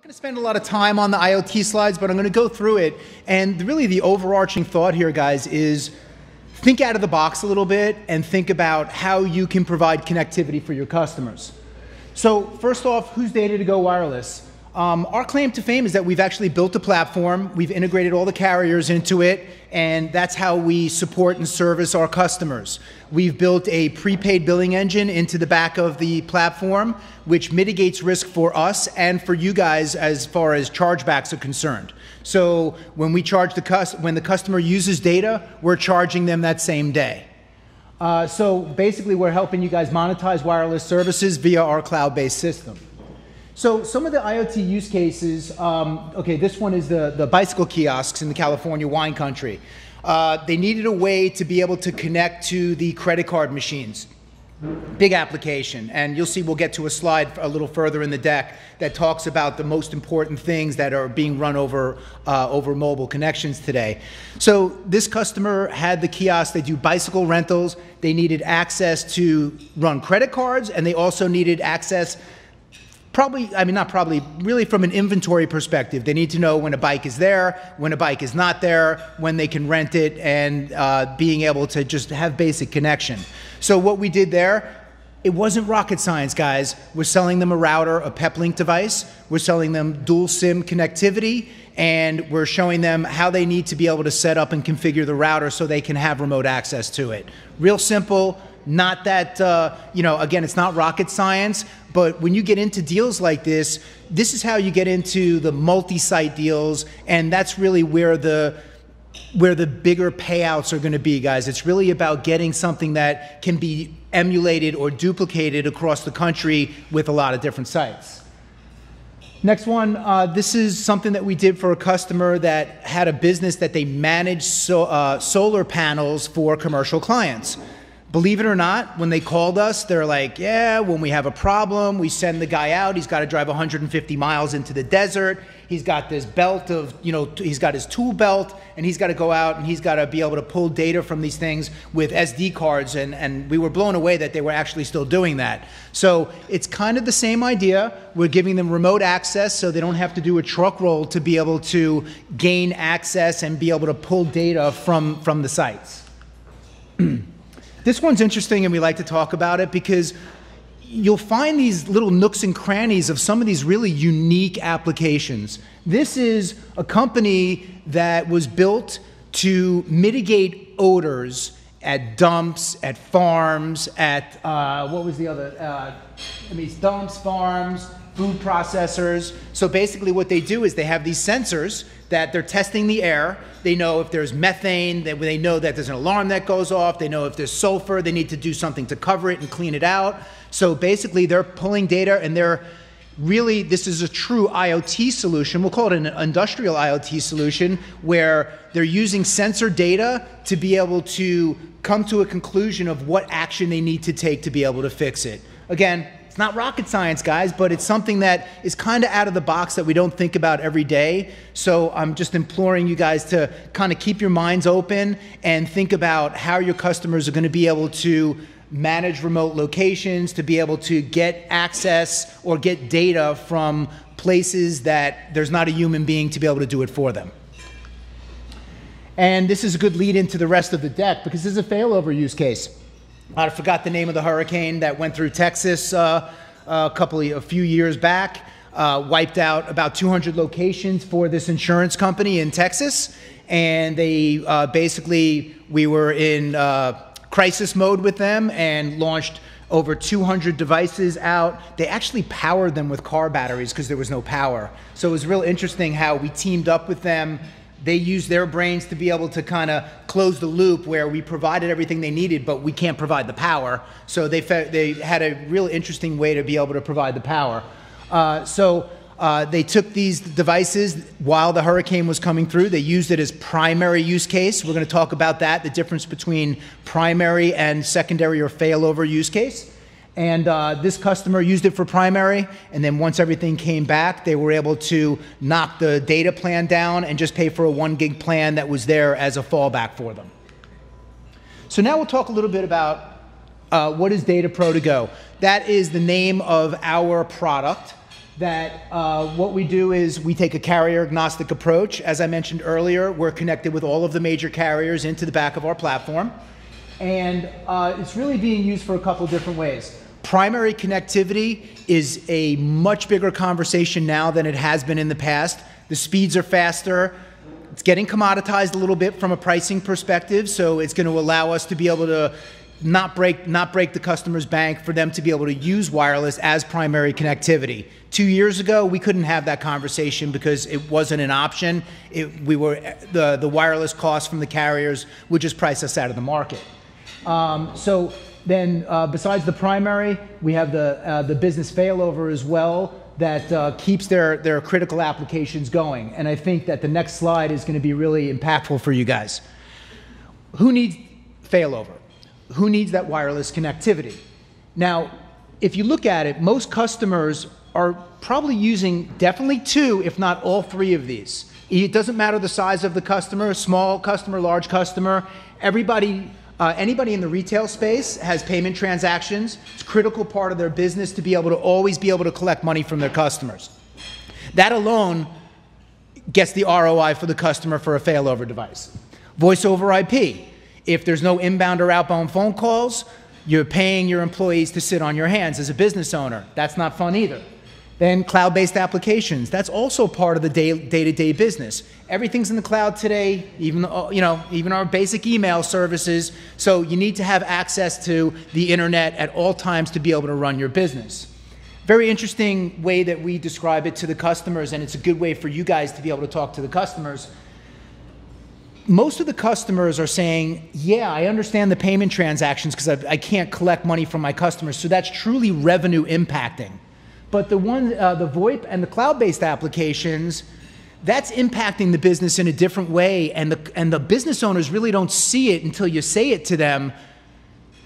not going to spend a lot of time on the IoT slides, but I'm going to go through it. And really the overarching thought here, guys, is think out of the box a little bit and think about how you can provide connectivity for your customers. So first off, who's Data2Go Wireless? Our claim to fame is that we've actually built a platform, we've integrated all the carriers into it, and that's how we support and service our customers. We've built a prepaid billing engine into the back of the platform, which mitigates risk for us and for you guys as far as chargebacks are concerned. So when we charge when the customer uses data, we're charging them that same day. So basically we're helping you guys monetize wireless services via our cloud-based system. So some of the IoT use cases, okay, this one is the bicycle kiosks in the California wine country. They needed a way to be able to connect to the credit card machines. Big application, and you'll see we'll get to a slide a little further in the deck that talks about the most important things that are being run over mobile connections today. So this customer had the kiosk, they do bicycle rentals, they needed access to run credit cards, and they also needed access really from an inventory perspective. They need to know when a bike is there, when a bike is not there, when they can rent it, and being able to just have basic connection. So what we did there, it wasn't rocket science, guys. We're selling them a router, a PepLink device. We're selling them dual SIM connectivity, and we're showing them how they need to be able to set up and configure the router so they can have remote access to it. Real simple. Not that, again, it's not rocket science, but when you get into deals like this, this is how you get into the multi-site deals, and that's really where the bigger payouts are going to be, guys. It's really about getting something that can be emulated or duplicated across the country with a lot of different sites. Next one, this is something that we did for a customer that had a business that they managed solar panels for commercial clients. Believe it or not, when they called us, they're like, yeah, when we have a problem, we send the guy out. He's got to drive 150 miles into the desert. He's got this belt of, he's got his tool belt, and he's got to go out and he's got to be able to pull data from these things with SD cards. And we were blown away that they were actually still doing that. So it's kind of the same idea. We're giving them remote access so they don't have to do a truck roll to be able to gain access and be able to pull data from the sites. This one's interesting, and we like to talk about it because you'll find these little nooks and crannies of some of these really unique applications. This is a company that was built to mitigate odors at dumps, at farms, at, what was the other? Dumps, farms, food processors. So basically what they do is they have these sensors that they're testing the air. They know if there's methane, they know that there's an alarm that goes off, they know if there's sulfur, they need to do something to cover it and clean it out. So basically they're pulling data, and this is a true IoT solution. We'll call it an industrial IoT solution, where they're using sensor data to be able to come to a conclusion of what action they need to take to be able to fix it. Again, it's not rocket science, guys, but it's something that is kind of out of the box that we don't think about every day. So I'm just imploring you guys to kind of keep your minds open and think about how your customers are going to be able to manage remote locations, to be able to get access or get data from places that there's not a human being to be able to do it for them. And this is a good lead into the rest of the deck because this is a failover use case. I forgot the name of the hurricane that went through Texas a few years back, wiped out about 200 locations for this insurance company in Texas, and they we were in crisis mode with them and launched over 200 devices out. They actually powered them with car batteries because there was no power. So it was real interesting how we teamed up with them. They used their brains to be able to kind of close the loop where we provided everything they needed, but we can't provide the power. So they had a real interesting way to be able to provide the power. They took these devices while the hurricane was coming through. They used it as primary use case. We're going to talk about that, the difference between primary and secondary or failover use case. And this customer used it for primary, and then once everything came back, they were able to knock the data plan down and just pay for a 1 gig plan that was there as a fallback for them. So now we'll talk a little bit about what is Data2Go. That is the name of our product. that what we do is we take a carrier agnostic approach. As I mentioned earlier, we're connected with all of the major carriers into the back of our platform. And it's really being used for a couple different ways. Primary connectivity is a much bigger conversation now than it has been in the past. The speeds are faster. It's getting commoditized a little bit from a pricing perspective, so it's going to allow us to be able to not break the customer's bank for them to be able to use wireless as primary connectivity. 2 years ago, we couldn't have that conversation because it wasn't an option. The wireless costs from the carriers would just price us out of the market. So then besides the primary, we have the business failover as well that keeps their critical applications going. And I think that the next slide is going to be really impactful for you guys. Who needs failover? Who needs that wireless connectivity? Now, if you look at it, most customers are probably using definitely 2, if not all 3 of these. It doesn't matter the size of the customer, small customer, large customer. Anybody in the retail space has payment transactions. It's a critical part of their business to be able to always be able to collect money from their customers. That alone gets the ROI for the customer for a failover device. Voice over IP. If there's no inbound or outbound phone calls, you're paying your employees to sit on your hands as a business owner. That's not fun either. Then cloud-based applications. That's also part of the day-to-day business. Everything's in the cloud today, even our basic email services. So you need to have access to the internet at all times to be able to run your business. Very interesting way that we describe it to the customers, and it's a good way for you guys to be able to talk to the customers. Most of the customers are saying, yeah, I understand the payment transactions because I can't collect money from my customers. So that's truly revenue impacting. But the VoIP and the cloud-based applications, that's impacting the business in a different way, and the business owners really don't see it until you say it to them.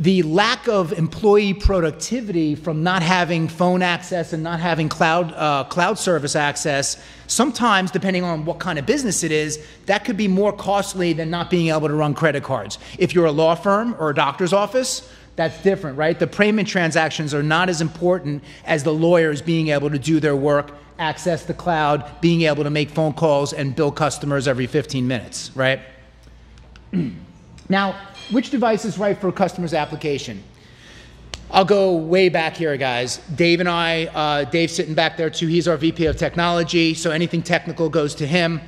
The lack of employee productivity from not having phone access and not having cloud service access, sometimes, depending on what kind of business it is, that could be more costly than not being able to run credit cards. If you're a law firm or a doctor's office, that's different, right? The payment transactions are not as important as the lawyers being able to do their work, access the cloud, being able to make phone calls and bill customers every 15 minutes, right? Now, which device is right for a customer's application? I'll go way back here, guys. Dave and I, Dave's sitting back there too. He's our VP of technology, so anything technical goes to him.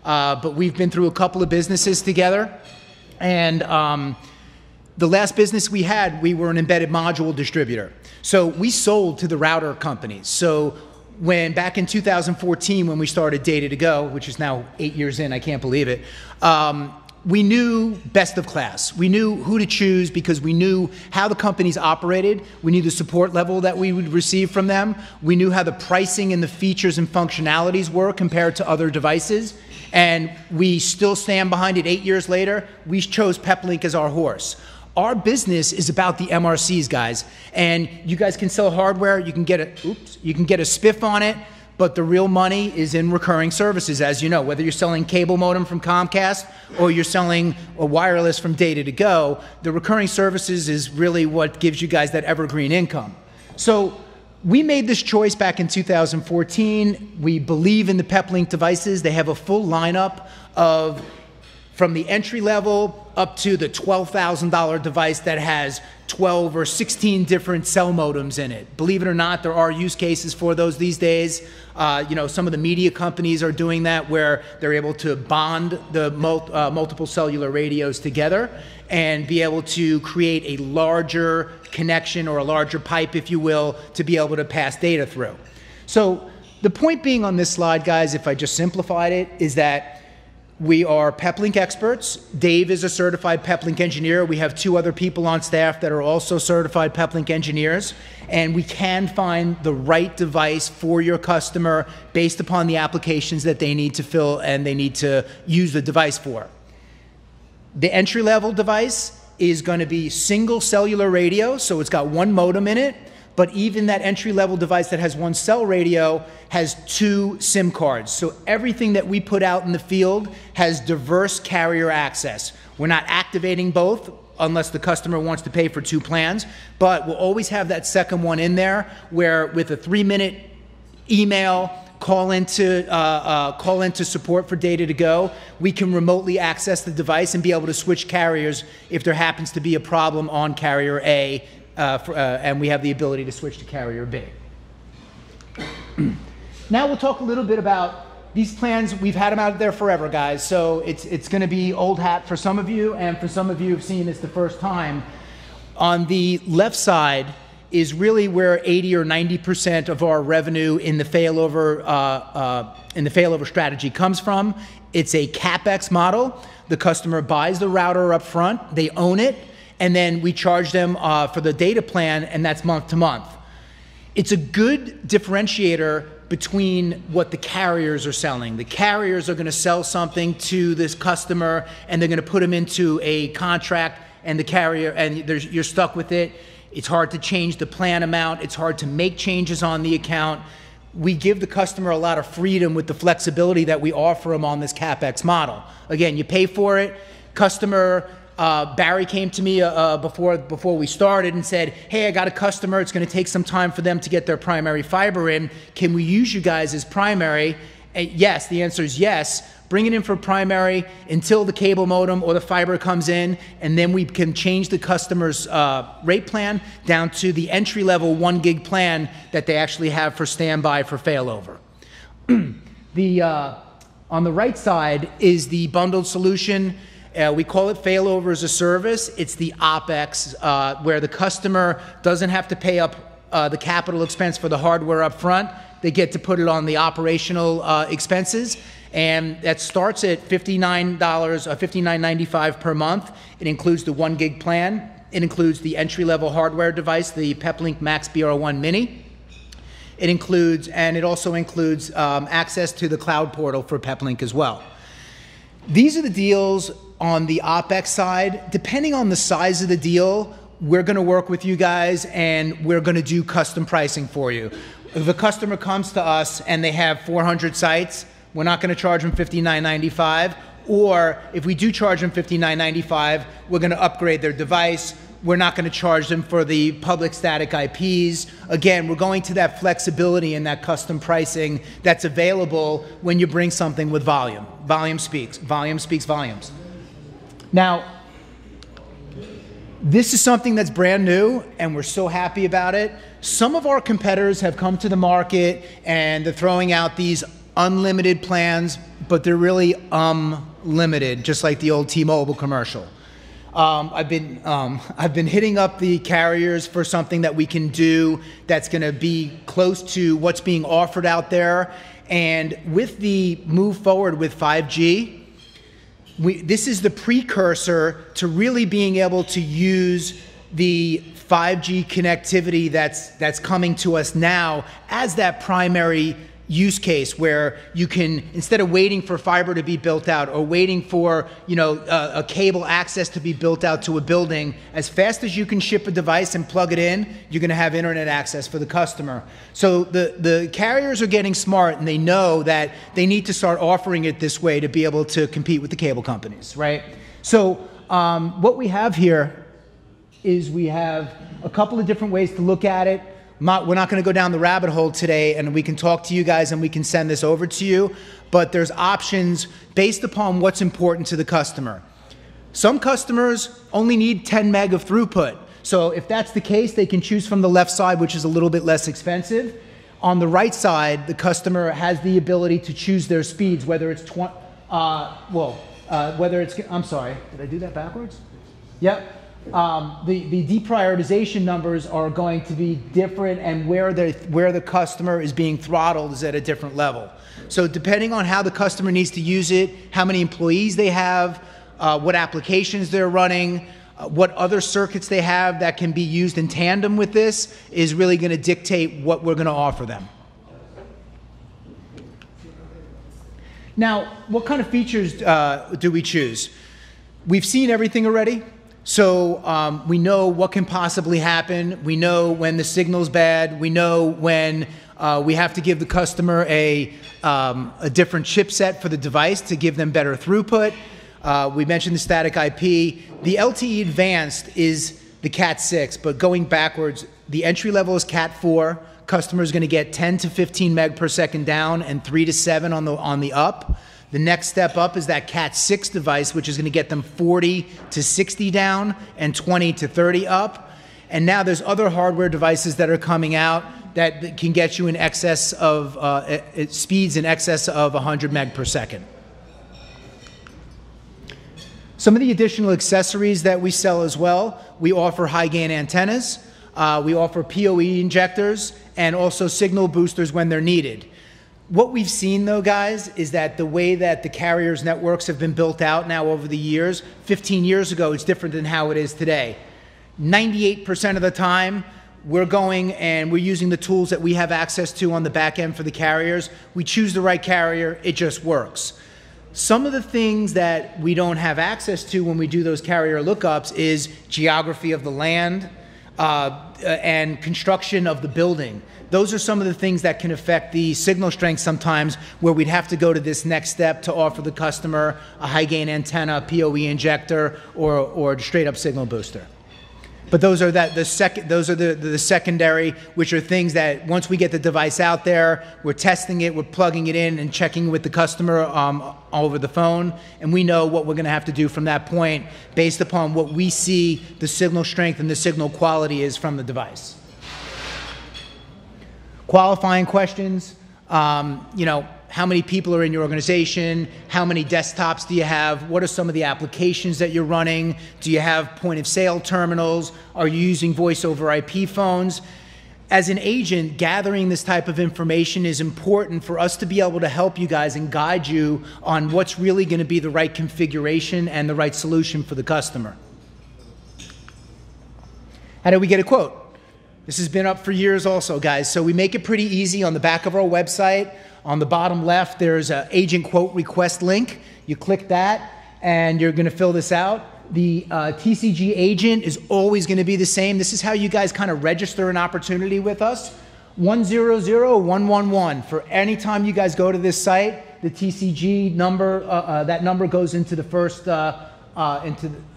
But we've been through a couple of businesses together, and the last business we had, we were an embedded module distributor. So we sold to the router companies. So back in 2014, when we started Data2Go, which is now 8 years in, I can't believe it, we knew best of class. We knew who to choose because we knew how the companies operated. We knew the support level that we would receive from them. We knew how the pricing and the features and functionalities were compared to other devices. And we still stand behind it 8 years later. We chose Peplink as our horse. Our business is about the MRCs, guys. And you guys can sell hardware, you can get a spiff on it, but the real money is in recurring services, as you know, whether you're selling cable modem from Comcast or you're selling a wireless from Data2Go, the recurring services is really what gives you guys that evergreen income. So we made this choice back in 2014. We believe in the Peplink devices. They have a full lineup of from the entry level up to the $12,000 device that has 12 or 16 different cell modems in it. Believe it or not, there are use cases for those these days. Some of the media companies are doing that where they're able to bond the multiple cellular radios together and be able to create a larger connection or a larger pipe, if you will, to be able to pass data through. So the point being on this slide, guys, if I just simplified it, is that we are Peplink experts. Dave is a certified Peplink engineer. We have 2 other people on staff that are also certified Peplink engineers. And we can find the right device for your customer based upon the applications that they need to fill and they need to use the device for. The entry-level device is going to be single cellular radio, so it's got 1 modem in it. But even that entry-level device that has 1 cell radio has 2 SIM cards. So everything that we put out in the field has diverse carrier access. We're not activating both unless the customer wants to pay for 2 plans, but we'll always have that second one in there where with a 3-minute email, call into support for Data2Go. We can remotely access the device and be able to switch carriers if there happens to be a problem on carrier A, and we have the ability to switch to carrier B. Now we'll talk a little bit about these plans. We've had them out there forever, guys, so it's going to be old hat for some of you, and for some of you who've seen this the first time. On the left side is really where 80 or 90% of our revenue in the failover strategy comes from. It's a CapEx model. The customer buys the router up front, they own it, and then we charge them for the data plan, and that's month to month. It's a good differentiator between what the carriers are selling. The carriers are going to sell something to this customer, and they're going to put them into a contract, and the carrier, and you're stuck with it. It's hard to change the plan amount. It's hard to make changes on the account. We give the customer a lot of freedom with the flexibility that we offer them on this CapEx model. Again, you pay for it. Customer, Barry came to me before we started and said, hey, I got a customer. It's going to take some time for them to get their primary fiber in. Can we use you guys as primary? And yes, the answer is yes. Bring it in for primary until the cable modem or the fiber comes in, and then we can change the customer's rate plan down to the entry-level 1 gig plan that they actually have for standby for failover. On the right side is the bundled solution. We call it failover as a service. It's the OpEx, where the customer doesn't have to pay up the capital expense for the hardware up front. They get to put it on the operational expenses. And that starts at $59, $59.95 per month. It includes the 1 gig plan. It includes the entry-level hardware device, the Peplink Max BR1 Mini. It includes, and it also includes access to the cloud portal for Peplink as well. These are the deals on the OpEx side. Depending on the size of the deal, we're going to work with you guys, and we're going to do custom pricing for you. If a customer comes to us and they have 400 sites, we're not going to charge them $59.95, or if we do charge them $59.95, we're going to upgrade their device. We're not going to charge them for the public static IPs. Again, we're going to that flexibility and that custom pricing that's available when you bring something with volume. Volume speaks volumes. Now, this is something that's brand new, and we're so happy about it. Some of our competitors have come to the market, and they're throwing out these unlimited plans, but they're really limited, just like the old T-Mobile commercial. I've been hitting up the carriers for something that we can do that's going to be close to what's being offered out there. And with the move forward with 5G, this is the precursor to really being able to use the 5G connectivity that's coming to us now as that primary use case, where you can, instead of waiting for fiber to be built out or waiting for a cable access to be built out to a building, as fast as you can ship a device and plug it in, you're going to have internet access for the customer. So the carriers are getting smart, and they know that they need to start offering it this way to be able to compete with the cable companies, right? So what we have here is we have a couple of different ways to look at it. We're not going to go down the rabbit hole today, and we can talk to you guys and we can send this over to you, but there's options based upon what's important to the customer. Some customers only need 10 meg of throughput. So if that's the case, they can choose from the left side, which is a little bit less expensive. On the right side, the customer has the ability to choose their speeds, whether it's I'm sorry, did I do that backwards? Yep. The deprioritization numbers are going to be different, and where the customer is being throttled is at a different level. So depending on how the customer needs to use it, how many employees they have, what applications they're running, what other circuits they have that can be used in tandem with this is really going to dictate what we're going to offer them. Now, what kind of features do we choose? We've seen everything already. So we know what can possibly happen. We know when the signal's bad. We know when we have to give the customer a different chipset for the device to give them better throughput. We mentioned the static IP. The LTE Advanced is the Cat 6, but going backwards, the entry level is Cat 4, customer is going to get 10 to 15 meg per second down and 3 to 7 on the up. The next step up is that Cat 6 device, which is going to get them 40 to 60 down and 20 to 30 up. And now there's other hardware devices that are coming out that can get you in excess of speeds in excess of 100 meg per second. Some of the additional accessories that we sell as well, we offer high gain antennas, we offer PoE injectors, and also signal boosters when they're needed. What we've seen, though, guys, is that the way that the carriers' networks have been built out now over the years, 15 years ago, it's different than how it is today. 98% of the time, we're going and we're using the tools that we have access to on the back end for the carriers. We choose the right carrier, it just works. Some of the things that we don't have access to when we do those carrier lookups is geography of the land and construction of the building. Those are some of the things that can affect the signal strength sometimes, where we'd have to go to this next step to offer the customer a high gain antenna, PoE injector, or straight up signal booster. But those are the secondary, which are things that once we get the device out there, we're testing it, we're plugging it in and checking with the customer over the phone, and we know what we're going to have to do from that point based upon what we see the signal strength and the signal quality is from the device. Qualifying questions, how many people are in your organization? How many desktops do you have? What are some of the applications that you're running? Do you have point of sale terminals? Are you using voice over IP phones? As an agent, gathering this type of information is important for us to be able to help you guys and guide you on what's really going to be the right configuration and the right solution for the customer. How do we get a quote? This has been up for years also, guys. So we make it pretty easy on the back of our website. On the bottom left, there's an agent quote request link. You click that, and you're going to fill this out. The TCG agent is always going to be the same. This is how you guys kind of register an opportunity with us. 100-111. For any time you guys go to this site, the TCG number, that number goes into the first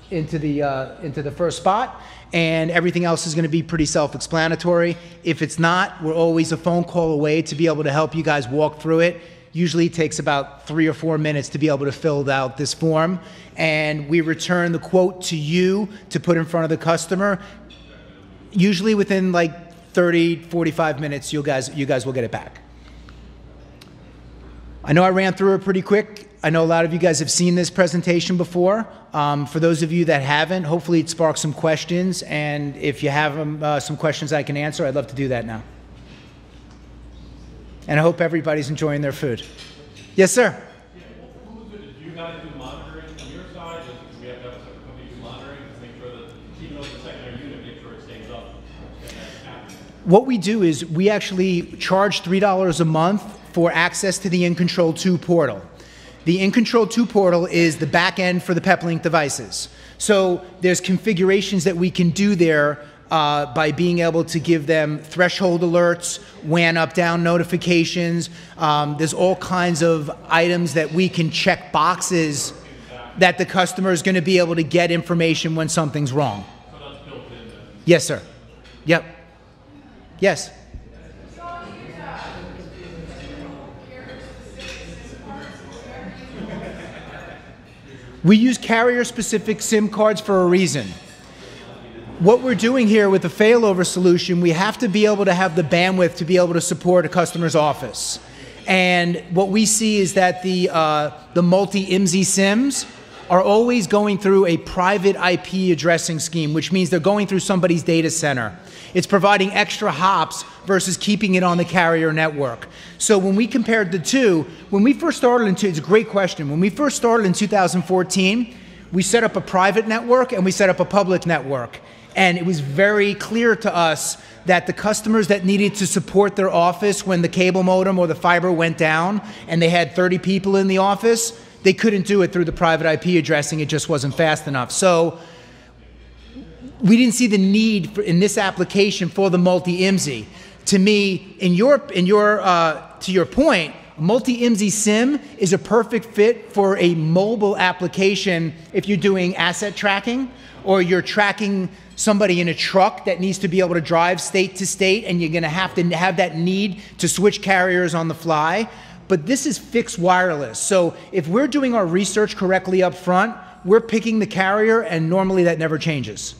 into the first spot, and everything else is going to be pretty self-explanatory. If it's not, we're always a phone call away to be able to help you guys walk through it. Usually it takes about 3 or 4 minutes to be able to fill out this form, and we return the quote to you to put in front of the customer. Usually within like 30, 45 minutes, you guys will get it back. I know I ran through it pretty quick. I know a lot of you guys have seen this presentation before. For those of you that haven't, hopefully it sparks some questions, and if you have some questions I can answer, I'd love to do that now. And I hope everybody's enjoying their food. Yes, sir? Yeah, who is it? Do you guys do monitoring on your side? Do we have to have a separate company do monitoring to make sure that, even though it's a secondary unit, make sure it stays up? What we do is we actually charge $3 a month for access to the InControl 2 portal. The InControl 2 portal is the back end for the Peplink devices. So there's configurations that we can do there by being able to give them threshold alerts, WAN up-down notifications. There's all kinds of items that we can check boxes that the customer is going to be able to get information when something's wrong. So that's built in there? Yes, sir. Yep. Yes. We use carrier-specific SIM cards for a reason. What we're doing here with the failover solution, we have to be able to have the bandwidth to be able to support a customer's office. And what we see is that the multi-IMSI SIMs are always going through a private IP addressing scheme, which means they're going through somebody's data center. It's providing extra hops versus keeping it on the carrier network. So when we compared the two, when we first started it's a great question. When we first started in 2014, we set up a private network and we set up a public network. And it was very clear to us that the customers that needed to support their office when the cable modem or the fiber went down and they had 30 people in the office, they couldn't do it through the private IP addressing. It just wasn't fast enough. So we didn't see the need for, in this application, for the multi-IMSI. To me, to your point, Multi-IMSI SIM is a perfect fit for a mobile application if you're doing asset tracking or you're tracking somebody in a truck that needs to be able to drive state to state and you're going to have that need to switch carriers on the fly. But this is fixed wireless. So if we're doing our research correctly up front, we're picking the carrier and normally that never changes.